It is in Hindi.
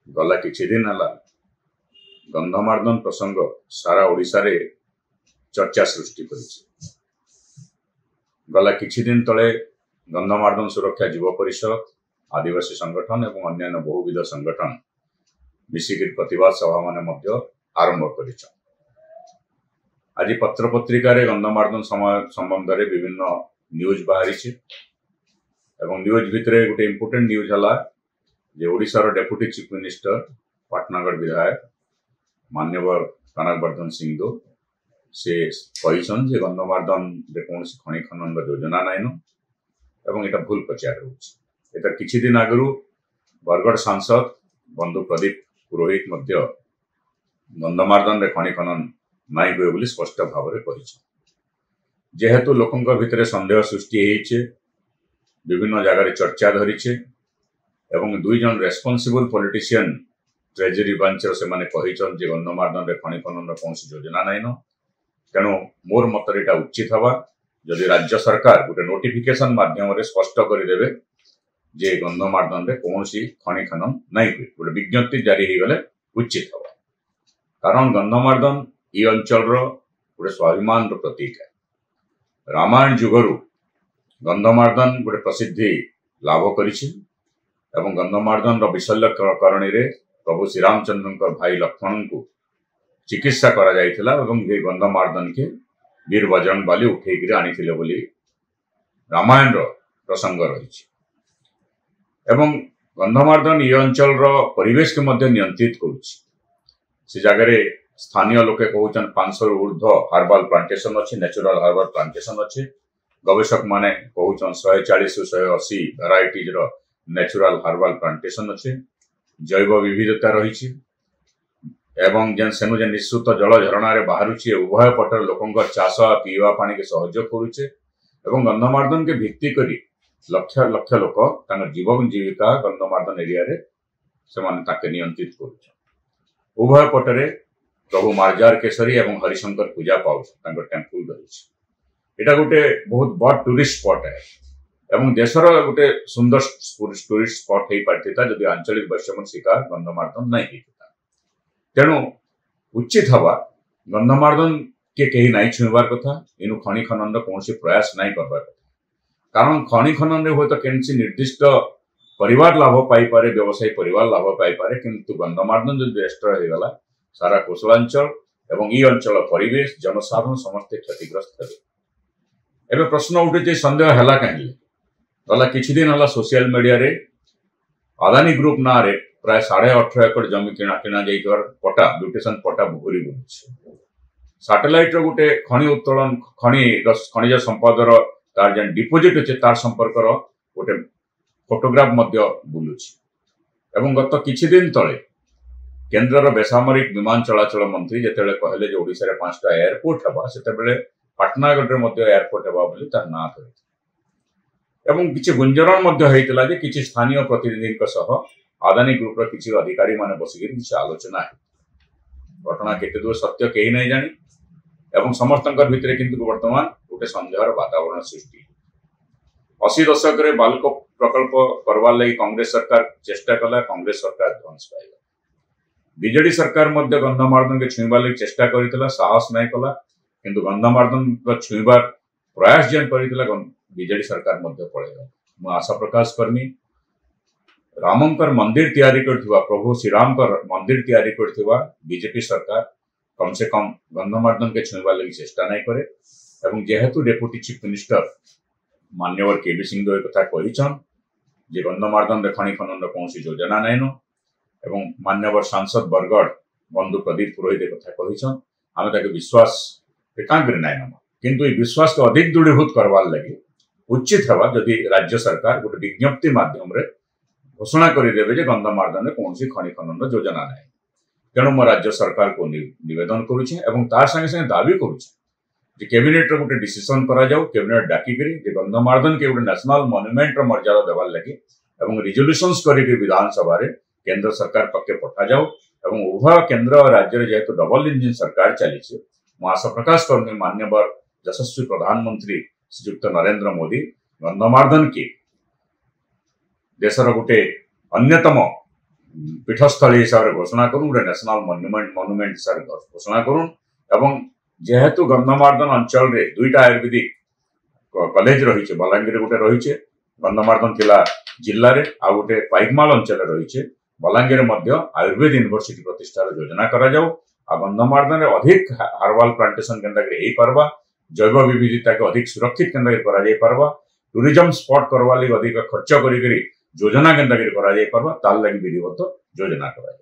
गला किछि दिन हला गंधमार्दन प्रसंग सारा ओडिशा रे चर्चा सृष्टि करिछि। गला किछि दिन तले गंधमार्दन सुरक्षा युव परिषद आदिवासी संगठन एवं अन्य बहुविध संगठन मिसिकिर प्रतिवाद सभा माने मध्य आरंभ करिछ। आज पत्र पत्रिका रे गंधमार्दन संबंध रे विभिन्न न्यूज बाहरी एवं न्यूज भितरे गोटे इम्पोर्टेंट न्यूज हला जे ओडिशा रो डेप्यूटी चीफ मिनिस्टर पाटनागढ़ विधायक मान्यवर कनकवर्धन सिंह से कहिसन जे गंधमार्दन रे कोनसी खनि खनन योजना नाइनो एवं एटा भूल प्रचार होउछि। एटा किछि दिन आगरु बरगढ़ सांसद बंधु प्रदीप पुरोहित मध्य गंधमार्दन रे खनि खनन नाइ हुए बोली स्पष्ट भाव में कहिछि। जेहेतु लोकंक भितरे संदेह सृष्टि हेइछे विभिन्न जगह चर्चा धरिछे एवं दुई जन रेस्पोंसिबल पॉलिटिशियन ट्रेजरी ब्रांच से माने कहिछन जे गंधमार्दन रे खनि खनन रे कोनसी योजना नाइनो। तेणु मोर मत एटा उचित हवा जदि राज्य सरकार गोटे नोटिफिकेशन माध्यम रे स्पष्ट करिदेबे जे गंधमार्दन रे कोनसी खनि खनन नाइ हुए गोटे विज्ञप्ति जारी हे गले उचित हवा। कारण गंधमार्दन ये अंचल गोटे स्वाभिमान प्रतीक है। रामायण जुगरु गंधमार्दन गोटे प्रसिद्धि लाभ करिछि एवं गंधमार्दन विशल्यकरणी रे प्रभु श्री रामचंद्र भाई लक्ष्मण को चिकित्सा करा जायथिला एवं ये गंधमार्दन के वीर बजरंग बाली उठेगिरी आनिथिले बोली रामायण प्रसंग रहिछि। एवं गंधमार्दन ये अंचल परिवेश के मध्य नियंत्रित करुछि। से जगह स्थानीय लोके कहउछन 500 ऊर्ध्व हार्बल प्लांटेशन अच्छे नेचुरल हार्बल प्लांटेशन अच्छे। गवेषक माने कहउछन 140 से 180 वेराइटीज रो नेचुरल हार्बल प्लांटेशन अच्छे। जैव विविधता रही एवं जेन सेनु जे निश्चित जल झरणा रे बाहरुछि उभय पटर लोकंक चाष पीवा पानी के सहयोग करुचे एवं गंधमार्दन के भित्ति करी लक्ष लक्ष लोक तांकर जीवन जीविका गंधमार्दन एरिया रे से माने ताके नियंत्रित करुचे। उभय पटरे प्रभु मार्जार केसरी एवं हरिशंकर पूजा पाउछ टेम्पल रही। एटा गोटे बहुत बड़ टूरिस्ट स्पॉट है एवं देशर गोटे सुंदर टूरिस्ट स्पॉट हो पार्थिता जदि आंचलिक वैषम्य शिकार गंधमार्दन नहीं होता। तेणु उचित हवा गंधमार्दन के कहीं नहीं छुईबार कथा इनु खनि खनन कौन प्रयास नहीं करबार कथा। कारण खनि खनन हुए तो कैसी निर्दिष्ट परिवार लाभ पाई पारे व्यवसायी परिवार लाभ पाई पारे किंतु गंधमार्दन जो डिस्ट्रॉय हो गला सारा कोसलांचल एवं ई अंचल परिवेश जनसाधारण समस्ते क्षतिग्रस्त हेबे। एबे प्रश्न उठे संदेह हैला कहीं गला किछि दिन हला सोशल मीडिया रे अदानी ग्रुप ना रे प्राय 18.5 एकड़ जमी किना जाइतवार पटा म्यूटेशन पटा भूरी बुलुछि। सैटेलाइट रो गोटे खनि उत्तोलन खनिज संपदर तार जेन डिपोजिट अछि तार संपर्क रो गोटे फोटोग्राफ मध्य बुलुछि। एवं गत किछि दिन तळे केन्द्र बेसामरिक विमान चलाचल मंत्री जेतेबेले कहले जे ओडिसा रे 5टा एयरपोर्ट हबा सेतेबेले पाटनागढ़ रे मध्य एयरपोर्ट हबा बोली तार ना धरि एवं किछि गुंजरण मध्य हेतिला जे किछि स्थानीय प्रतिनिधिक सह अदानी ग्रुप रो किछि अधिकारी माने बसिगिर किछि आलोचना है। घटना केते दूर सत्य केही नै जानि एवं समस्तंकर भितरे किंतु वर्तमान गोटे संदेहर वातावरण सृष्टि। 80 दशक रे बालको प्रकल्प करवार लगी कांग्रेस सरकार चेष्टा कला कांग्रेस सरकार ध्वंस पाइला। बीजेडी सरकार मध्य गंधमार्दन के छुईबार लगी चेष्टा करितला साहस नहीं कला किंतु गंधमार्दन को छुईबार प्रयास जेन करितला बीजेडी सरकार मध्य पड़ेगा। मु आशा प्रकाश करमी रामंकर मंदिर तैयारी करथिबा प्रभु श्री राम कर मंदिर तैयारी करथिबा बीजेपी सरकार कम से कम गंधमार्दन के छुईबार लगी चेष्टा नहीं करे। एवं जेहेतु डेप्यूटी चीफ मिनिस्टर मान्यवर केबी सिंह कथा कहिछन जे गंधमार्दन रे खनि खनन कौन योजना नाइनो एवं मान्यवर सांसद बरगढ़ बंधु प्रदीप पुरोहित कथा कहिछन आमे ताके विश्वास कांग्रे नाइ नमा किंतु ये विश्वास को अधिक दृढ़ीभूत करवार लगी उचित हवा जदि राज्य सरकार गोटे विज्ञप्ति माध्यम रे घोषणा करदेवे जे गंधमार्दन कौन खनि खनन योजना ना। तेणु मो राज्य सरकार को निवेदन करुछे एवं तार संगे संगे दाबी करुछे जे कैबिनेट रे गोटे डिसीजन करा जाऊ कैबिनेट डाकी करी जे गंधमार्दन के गोटे नेशनल मॉन्यूमेंट रो मर्यादा देवार लगी एवं रिजोल्यूशंस करी विधानसभा रे केंद्र सरकार पक्के पठा जाऊ एवं उभय केंद्र और राज्य रे जेहेतु डबल इंजिन सरकार चली मो आशा प्रकाश करनी मान्यवर यशस्वी प्रधानमंत्री श्रीयुक्त नरेंद्र मोदी गंधमार्दन के देशर गोटे अन्यतम पीठस्थली हिसाब से घोषणा करूँ, गोटे नेशनल मनुमेंट हिसाब से घोषणा करूँ। एवं जेहेतु गंधमार्दन अंचल रे दुईटा आयुर्वेदिक कॉलेज रही, बलांगीर गोटे रही, गंधमार्दन जिला जिले में आ गोटे पाइकमाल अंचल रही, बलांगीर आयुर्वेद यूनिवर्सिटी प्रतिष्ठार योजना करा जाऊ। आ गंधमार्दन रे अधिक हर्बाल प्लांटेशन केंद्र पार्बा, जैव विविधता को अधिक सुरक्षित केंद्र पार्बा, टूरिज्म स्पॉट करवा लगी अधिक खर्च करी योजना केंद्र पार्बा, तार लगी विधिवत योजना करा।